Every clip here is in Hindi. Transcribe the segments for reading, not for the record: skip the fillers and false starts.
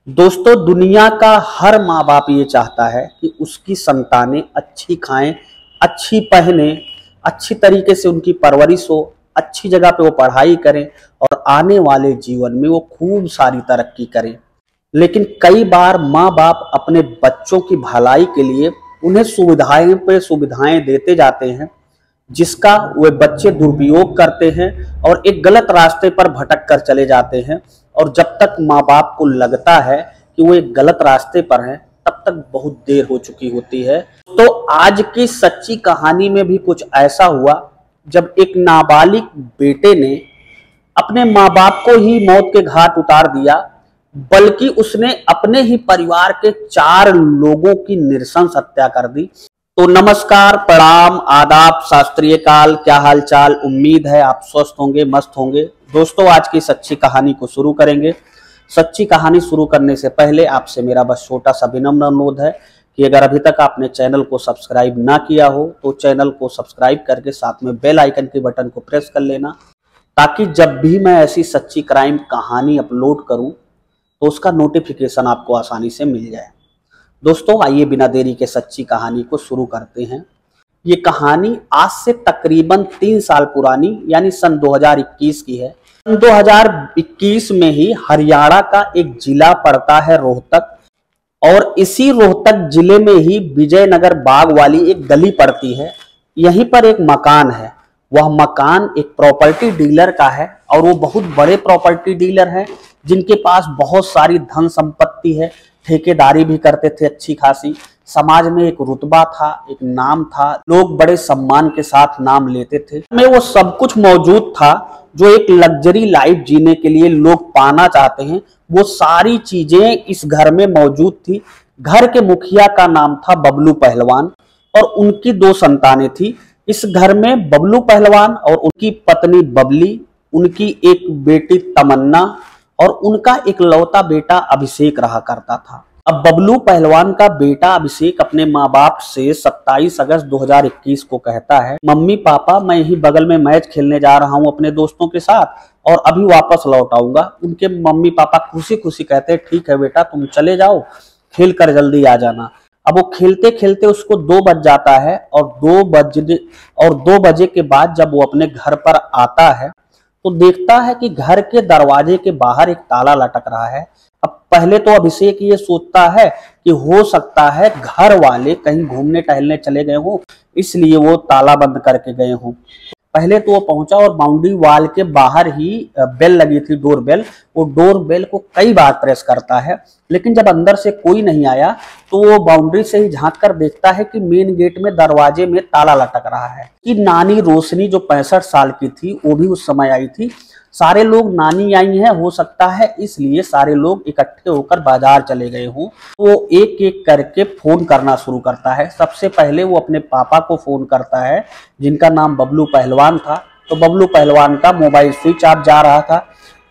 दोस्तों, दुनिया का हर माँ बाप ये चाहता है कि उसकी संतानें अच्छी खाएं, अच्छी पहने, अच्छी तरीके से उनकी परवरिश हो, अच्छी जगह पे वो पढ़ाई करें और आने वाले जीवन में वो खूब सारी तरक्की करें। लेकिन कई बार माँ बाप अपने बच्चों की भलाई के लिए उन्हें सुविधाएं पे सुविधाएं देते जाते हैं, जिसका वे बच्चे दुरुपयोग करते हैं और एक गलत रास्ते पर भटक कर चले जाते हैं। और जब तक माँ बाप को लगता है कि वो एक गलत रास्ते पर हैं, तब तक बहुत देर हो चुकी होती है। तो आज की सच्ची कहानी में भी कुछ ऐसा हुआ, जब एक नाबालिग बेटे ने अपने माँ बाप को ही मौत के घाट उतार दिया, बल्कि उसने अपने ही परिवार के 4 लोगों की नृशंस हत्या कर दी। तो नमस्कार, प्रणाम, आदाब, शास्त्रीय काल, क्या हाल चाल। उम्मीद है आप स्वस्थ होंगे, मस्त होंगे। दोस्तों, आज की सच्ची कहानी को शुरू करेंगे। सच्ची कहानी शुरू करने से पहले आपसे मेरा बस छोटा सा विनम्र अनुरोध है कि अगर अभी तक आपने चैनल को सब्सक्राइब ना किया हो तो चैनल को सब्सक्राइब करके साथ में बेल आइकन के बटन को प्रेस कर लेना, ताकि जब भी मैं ऐसी सच्ची क्राइम कहानी अपलोड करूं तो उसका नोटिफिकेशन आपको आसानी से मिल जाए। दोस्तों, आइए बिना देरी के सच्ची कहानी को शुरू करते हैं। ये कहानी आज से तकरीबन 3 साल पुरानी यानी सन 2021 की है। सन 2021 में ही हरियाणा का एक जिला पड़ता है रोहतक, और इसी रोहतक जिले में ही विजयनगर बाग वाली एक गली पड़ती है। यहीं पर एक मकान है। वह मकान एक प्रॉपर्टी डीलर का है, और वो बहुत बड़े प्रॉपर्टी डीलर हैं जिनके पास बहुत सारी धन संपत्ति है। ठेकेदारी भी करते थे अच्छी खासी। समाज में एक रुतबा था, एक नाम था, लोग बड़े सम्मान के साथ नाम लेते थे। में वो सब कुछ मौजूद था जो एक लग्जरी लाइफ जीने के लिए लोग पाना चाहते हैं। वो सारी चीजें इस घर में मौजूद थी। घर के मुखिया का नाम था बबलू पहलवान, और उनकी 2 संतानें थी इस घर में। बबलू पहलवान और उनकी पत्नी बबली, उनकी एक बेटी तमन्ना और उनका इकलौता बेटा अभिषेक रहा करता था। अब बबलू पहलवान का बेटा अभिषेक अपने माँ बाप से 27 अगस्त 2021 को कहता है, मम्मी पापा, मैं यही बगल में मैच खेलने जा रहा हूँ अपने दोस्तों के साथ और अभी वापस लौट आऊंगा। उनके मम्मी पापा खुशी खुशी कहते हैं, ठीक है बेटा, तुम चले जाओ, खेल कर जल्दी आ जाना। अब वो खेलते खेलते उसको 2 बज जाता है, और 2 बजे के बाद जब वो अपने घर पर आता है तो देखता है कि घर के दरवाजे के बाहर एक ताला लटक रहा है। अब पहले तो अभिषेक ये सोचता है कि हो सकता है घर वाले कहीं घूमने टहलने चले गए हों, इसलिए वो ताला बंद करके गए हों। पहले तो वो पहुंचा और बाउंड्री वाल के बाहर ही बेल लगी थी, डोर बेल। वो डोर बेल को कई बार प्रेस करता है, लेकिन जब अंदर से कोई नहीं आया तो वो बाउंड्री से ही झांक कर देखता है कि मेन गेट में दरवाजे में ताला लटक रहा है। कि नानी रोशनी जो 65 साल की थी, वो भी उस समय आई थी। सारे लोग नानी आई हैं, हो सकता है इसलिए सारे लोग इकट्ठे होकर बाजार चले गए हों। वो एक एक करके फोन करना शुरू करता है। सबसे पहले वो अपने पापा को फोन करता है, जिनका नाम बबलू पहलवान था। तो बबलू पहलवान का मोबाइल स्विच ऑफ जा रहा था।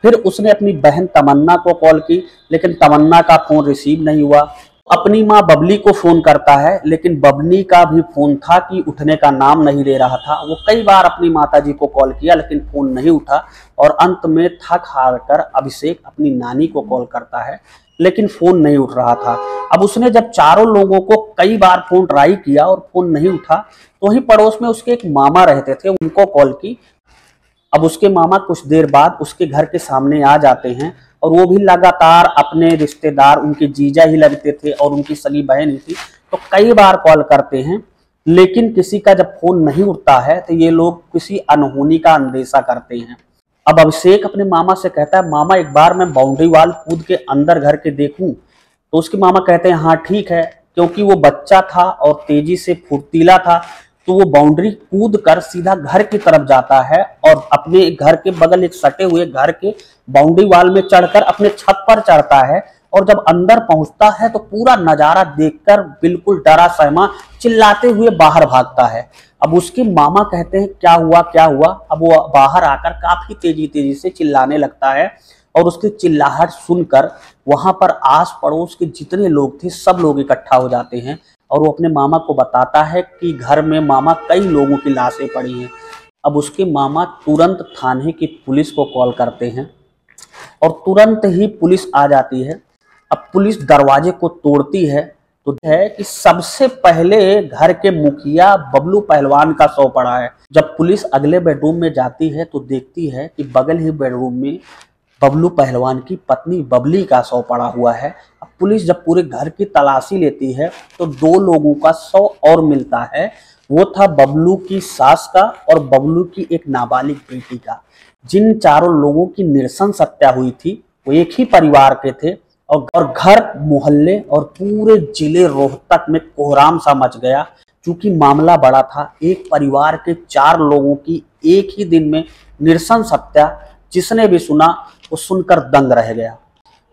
फिर उसने अपनी बहन तमन्ना को कॉल की, लेकिन तमन्ना का फोन रिसीव नहीं हुआ। अपनी माँ बबली को फोन करता है, लेकिन बबली का भी फोन था कि उठने का नाम नहीं ले रहा था। वो कई बार अपनी माताजी को कॉल किया, लेकिन फोन नहीं उठा। और अंत में थक हार कर अभिषेक अपनी नानी को कॉल करता है, लेकिन फोन नहीं उठ रहा था। अब उसने जब चारों लोगों को कई बार फोन ट्राई किया और फोन नहीं उठा, तो वहीं पड़ोस में उसके एक मामा रहते थे, उनको कॉल की। अब उसके मामा कुछ देर बाद उसके घर के सामने आ जाते हैं, और वो भी लगातार अपने रिश्तेदार, उनके जीजा ही लगते थे और उनकी सगी बहन ही थी। तो कई बार कॉल करते हैं, लेकिन किसी का जब फोन नहीं उठता है तो ये लोग किसी अनहोनी का अंदेशा करते हैं। अब अभिषेक अपने मामा से कहता है, मामा एक बार मैं बाउंड्री वाल कूद के अंदर घर के देखूं? तो उसके मामा कहते हैं, हाँ ठीक है। क्योंकि वो बच्चा था और तेजी से फुर्तीला था, तो वो बाउंड्री कूद कर सीधा घर की तरफ जाता है और अपने घर के बगल एक सटे हुए घर के बाउंड्री वाल में चढ़कर अपने छत पर चढ़ता है। और जब अंदर पहुंचता है तो पूरा नजारा देखकर बिल्कुल डरा सहमा चिल्लाते हुए बाहर भागता है। अब उसके मामा कहते हैं, क्या हुआ क्या हुआ? अब वो बाहर आकर काफी तेजी से चिल्लाने लगता है, और उसकी चिल्लाहट सुनकर वहां पर आस पड़ोस के जितने लोग थे सब लोग इकट्ठा हो जाते हैं। और वो अपने मामा को बताता है कि घर में मामा कई लोगों की लाशें पड़ी हैं। अब उसके मामा तुरंत थाने की पुलिस को कॉल करते हैं, और तुरंत ही पुलिस आ जाती है। अब पुलिस दरवाजे को तोड़ती है तो है कि सबसे पहले घर के मुखिया बबलू पहलवान का शव पड़ा है। जब पुलिस अगले बेडरूम में जाती है तो देखती है कि बगल ही बेडरूम में बबलू पहलवान की पत्नी बबली का शव पड़ा हुआ है। अब पुलिस जब पूरे घर की तलाशी लेती है तो 2 लोगों का शव और मिलता है। वो था बबलू की सास का और बबलू की एक नाबालिग बेटी का। जिन चारों लोगों की नृशंस हत्या हुई थी वो एक ही परिवार के थे और घर, मोहल्ले और पूरे जिले रोहतक में कोहराम सा मच गया। चूंकि मामला बड़ा था, एक परिवार के 4 लोगों की एक ही दिन में नृशंस हत्या, जिसने भी सुना वो सुनकर दंग रह गया।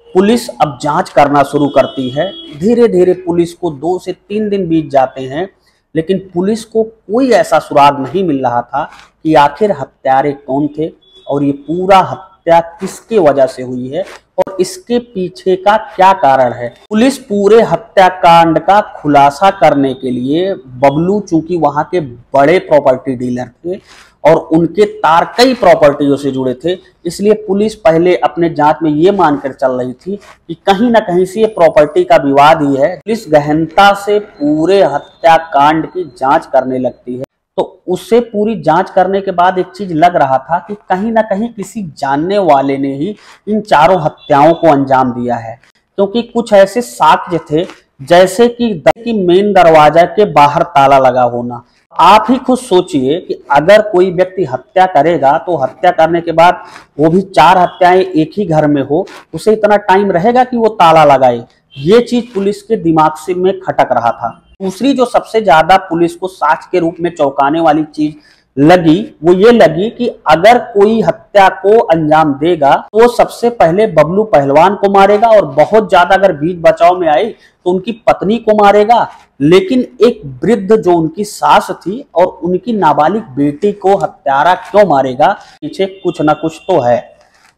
पुलिस अब जांच करना शुरू करती है। धीरे धीरे पुलिस को 2 से 3 दिन बीत जाते हैं, लेकिन पुलिस को कोई ऐसा सुराग नहीं मिल रहा था कि आखिर हत्यारे कौन थे और ये पूरा हत्या किसके वजह से हुई है और इसके पीछे का क्या कारण है। पुलिस पूरे हत्याकांड का खुलासा करने के लिए, बबलू चूंकि वहां के बड़े प्रॉपर्टी डीलर थे और उनके तार कई प्रॉपर्टियों से जुड़े थे, इसलिए पुलिस पहले अपने जांच में ये मानकर चल रही थी कि कहीं ना कहीं से ये प्रॉपर्टी का विवाद ही है। पुलिस गहनता से पूरे हत्याकांड की जांच करने लगती है। तो उससे पूरी जांच करने के बाद एक चीज लग रहा था कि कहीं ना कहीं किसी जानने वाले ने ही इन चारों हत्याओं को अंजाम दिया है, क्योंकि कुछ ऐसे साक्ष्य थे जैसे कि मेन दरवाजा के बाहर ताला लगा होना। आप ही खुद सोचिए कि अगर कोई व्यक्ति हत्या करेगा तो हत्या करने के बाद वो भी 4 हत्याएं एक ही घर में हो, उसे इतना टाइम रहेगा कि वो ताला लगाए? ये चीज पुलिस के दिमाग से में खटक रहा था। दूसरी जो सबसे ज्यादा पुलिस को साक्ष्य के रूप में चौंकाने वाली चीज लगी, वो ये लगी कि अगर कोई हत्या को अंजाम देगा तो वो सबसे पहले बबलू पहलवान को मारेगा और बहुत ज्यादा अगर बीच बचाव में आई तो उनकी पत्नी को मारेगा, लेकिन एक वृद्ध जो उनकी सास थी और उनकी नाबालिग बेटी को हत्यारा क्यों मारेगा? पीछे कुछ न कुछ तो है।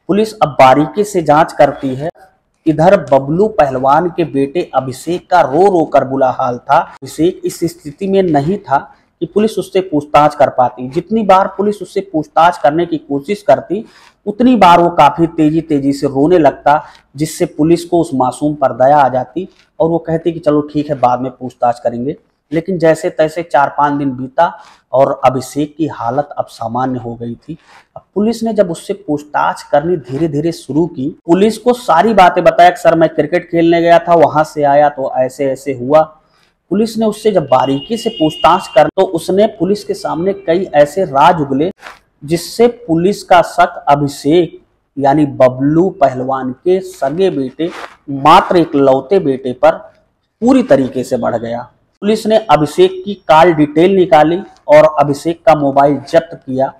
पुलिस अब बारीकी से जांच करती है। इधर बबलू पहलवान के बेटे अभिषेक का रो रो कर बुरा हाल था। अभिषेक इस स्थिति में नहीं था कि पुलिस उससे पूछताछ कर पाती। जितनी बार पुलिस उससे पूछताछ करने की कोशिश करती, उतनी बार वो काफी तेजी से रोने लगता, जिससे पुलिस को उस मासूम पर दया आ जाती और वो कहती कि चलो ठीक है, बाद में पूछताछ करेंगे। लेकिन जैसे तैसे 4-5 दिन बीता और अभिषेक की हालत अब सामान्य हो गई थी। अब पुलिस ने जब उससे पूछताछ करनी धीरे धीरे शुरू की, पुलिस को सारी बातें बताया कि सर मैं क्रिकेट खेलने गया था, वहां से आया तो ऐसे ऐसे हुआ। पुलिस ने उससे जब बारीकी से पूछताछ कर तो उसने पुलिस के सामने कई ऐसे राज उगले जिससे पुलिस का शक अभिषेक यानी बबलू पहलवान के सगे बेटे, मात्र इकलौते बेटे पर पूरी तरीके से बढ़ गया। पुलिस ने अभिषेक की कॉल डिटेल निकाली और अभिषेक का मोबाइल जब्त किया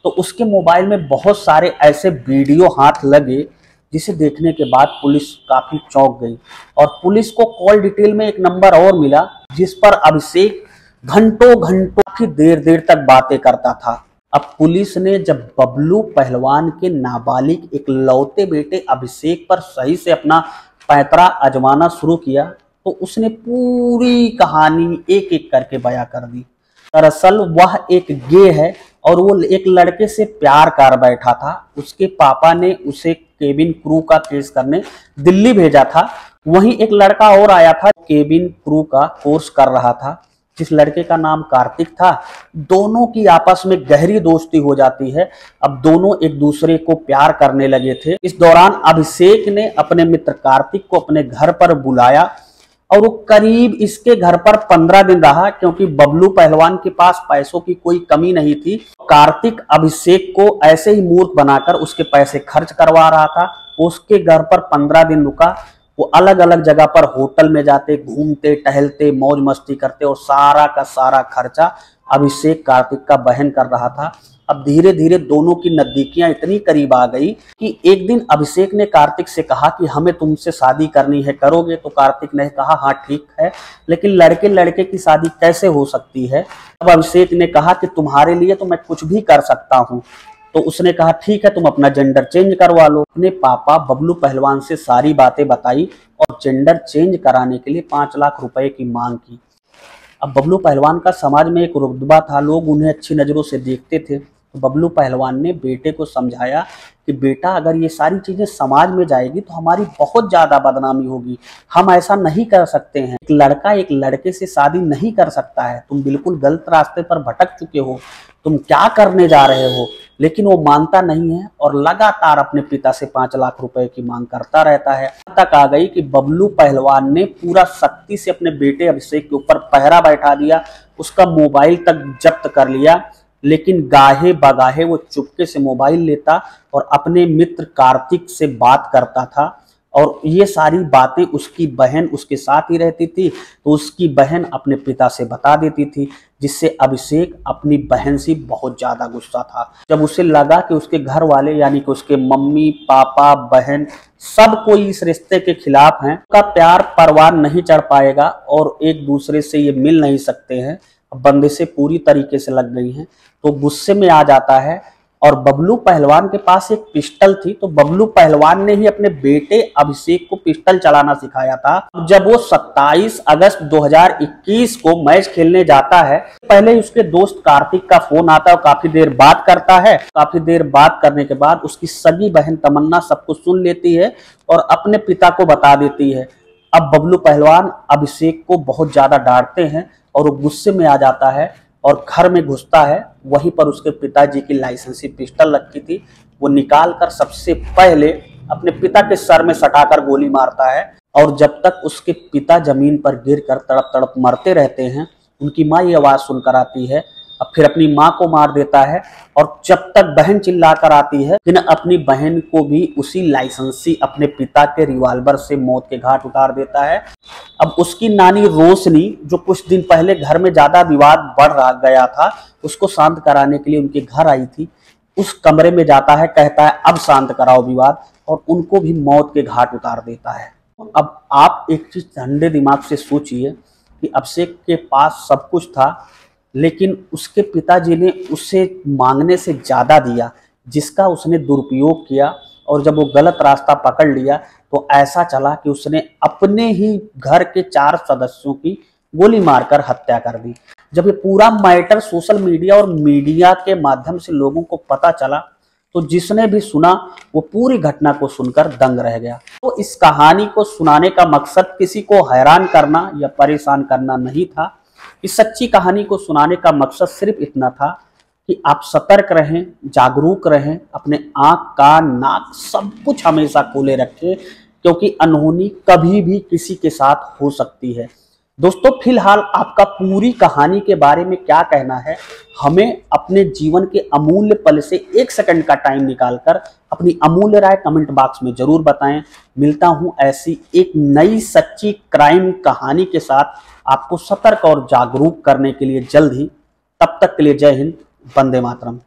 तो उसके मोबाइल में बहुत सारे ऐसे वीडियो हाथ लगे जिसे देखने के बाद पुलिस काफी चौंक गई। और पुलिस को कॉल डिटेल में एक नंबर और मिला जिस पर अभिषेक घंटों काफी देर तक बातें करता था। अब पुलिस ने जब बबलू पहलवान के नाबालिग इकलौते बेटे अभिषेक पर सही से अपना पैंतरा आजमाना शुरू किया तो उसने पूरी कहानी एक एक करके बयां कर दी। दरअसल वह एक गे है और वो एक लड़के से प्यार कर बैठा था। उसके पापा ने उसे केबिन क्रू का केस करने दिल्ली भेजा था। वहीं एक लड़का और आया था, केबिन क्रू का कोर्स कर रहा था, जिस लड़के का नाम कार्तिक था। दोनों की आपस में गहरी दोस्ती हो जाती है। अब दोनों एक दूसरे को प्यार करने लगे थे। इस दौरान अभिषेक ने अपने मित्र कार्तिक को अपने घर पर बुलाया और वो करीब इसके घर पर 15 दिन रहा, क्योंकि बबलू पहलवान के पास पैसों की कोई कमी नहीं थी। कार्तिक अभिषेक को ऐसे ही मूर्ख बनाकर उसके पैसे खर्च करवा रहा था। उसके घर पर 15 दिन रुका। वो अलग अलग जगह पर होटल में जाते, घूमते टहलते, मौज मस्ती करते और सारा का सारा खर्चा अभिषेक कार्तिक का बहन कर रहा था। अब धीरे धीरे दोनों की नजदीकियां इतनी करीब आ गई कि एक दिन अभिषेक ने कार्तिक से कहा कि हमें तुमसे शादी करनी है, करोगे? तो कार्तिक ने कहा हाँ ठीक है, लेकिन लड़के लड़के की शादी कैसे हो सकती है? अब अभिषेक ने कहा कि तुम्हारे लिए तो मैं कुछ भी कर सकता हूँ। तो उसने कहा ठीक है, तुम अपना जेंडर चेंज करवा लो। अपने पापा बबलू पहलवान से सारी बातें बताई और जेंडर चेंज कराने के लिए 5 लाख रुपए की मांग की। अब बबलू पहलवान का समाज में एक रुतबा था, लोग उन्हें अच्छी नजरों से देखते थे। तो बबलू पहलवान ने बेटे को समझाया कि बेटा अगर ये सारी चीजें समाज में जाएगी तो हमारी बहुत ज्यादा बदनामी होगी, हम ऐसा नहीं कर सकते हैं। एक लड़का एक लड़के से शादी नहीं कर सकता है, तुम बिल्कुल गलत रास्ते पर भटक चुके हो, तुम क्या करने जा रहे हो। लेकिन वो मानता नहीं है और लगातार अपने पिता से 5 लाख रुपए की मांग करता रहता है। तक आ गई कि बबलू पहलवान ने पूरा सख्ती से अपने बेटे अभिषेक के ऊपर पहरा बैठा दिया, उसका मोबाइल तक जब्त कर लिया। लेकिन गाहे बगाहे वो चुपके से मोबाइल लेता और अपने मित्र कार्तिक से बात करता था, और ये सारी बातें उसकी बहन उसके साथ ही रहती थी, तो उसकी बहन अपने पिता से बता देती थी, जिससे अभिषेक अपनी बहन से बहुत ज्यादा गुस्सा था। जब उसे लगा कि उसके घर वाले यानी कि उसके मम्मी पापा बहन सब कोई इस रिश्ते के खिलाफ हैं, उसका प्यार परवान नहीं चढ़ पाएगा और एक दूसरे से ये मिल नहीं सकते हैं, बंदिशें पूरी तरीके से लग गई हैं, तो गुस्से में आ जाता है। और बबलू पहलवान के पास एक पिस्टल थी, तो बबलू पहलवान ने ही अपने बेटे अभिषेक को पिस्टल चलाना सिखाया था। जब वो 27 अगस्त 2021 को मैच खेलने जाता है, पहले ही उसके दोस्त कार्तिक का फोन आता है और काफी देर बात करता है। काफी देर बात करने के बाद उसकी सगी बहन तमन्ना सब कुछ सुन लेती है और अपने पिता को बता देती है। अब बबलू पहलवान अभिषेक को बहुत ज्यादा डांटते हैं और वो गुस्से में आ जाता है और घर में घुसता है। वहीं पर उसके पिताजी की लाइसेंसी पिस्टल रखी थी, वो निकाल कर सबसे पहले अपने पिता के सर में सटाकर गोली मारता है। और जब तक उसके पिता जमीन पर गिरकर तड़प तड़प मरते रहते हैं, उनकी माँ ये आवाज सुनकर आती है। अब फिर अपनी माँ को मार देता है और जब तक बहन चिल्लाकर आती है, फिर अपनी बहन को भी उसी लाइसेंसी अपने पिता के रिवॉल्वर से मौत के घाट उतार देता है। अब उसकी नानी रोशनी, जो कुछ दिन पहले घर में ज्यादा विवाद बढ़ गया था, उसको शांत कराने के लिए उनके घर आई थी, उस कमरे में जाता है, कहता है अब शांत कराओ विवाद, और उनको भी मौत के घाट उतार देता है। अब आप एक चीज ठंडे दिमाग से सोचिए कि अभिषेक के पास सब कुछ था, लेकिन उसके पिताजी ने उसे मांगने से ज्यादा दिया, जिसका उसने दुरुपयोग किया। और जब वो गलत रास्ता पकड़ लिया तो ऐसा चला कि उसने अपने ही घर के 4 सदस्यों की गोली मारकर हत्या कर दी। जब ये पूरा मैटर सोशल मीडिया और मीडिया के माध्यम से लोगों को पता चला, तो जिसने भी सुना वो पूरी घटना को सुनकर दंग रह गया। तो इस कहानी को सुनाने का मकसद किसी को हैरान करना या परेशान करना नहीं था। इस सच्ची कहानी को सुनाने का मकसद सिर्फ इतना था कि आप सतर्क रहें, जागरूक रहें, अपने आंख कान नाक सब कुछ हमेशा खोले रखें, क्योंकि अनहोनी कभी भी किसी के साथ हो सकती है। दोस्तों, फिलहाल आपका पूरी कहानी के बारे में क्या कहना है? हमें अपने जीवन के अमूल्य पल से 1 सेकंड का टाइम निकालकर अपनी अमूल्य राय कमेंट बॉक्स में जरूर बताएं। मिलता हूं ऐसी एक नई सच्ची क्राइम कहानी के साथ, आपको सतर्क और जागरूक करने के लिए जल्द ही। तब तक के लिए जय हिंद, वंदे मातरम।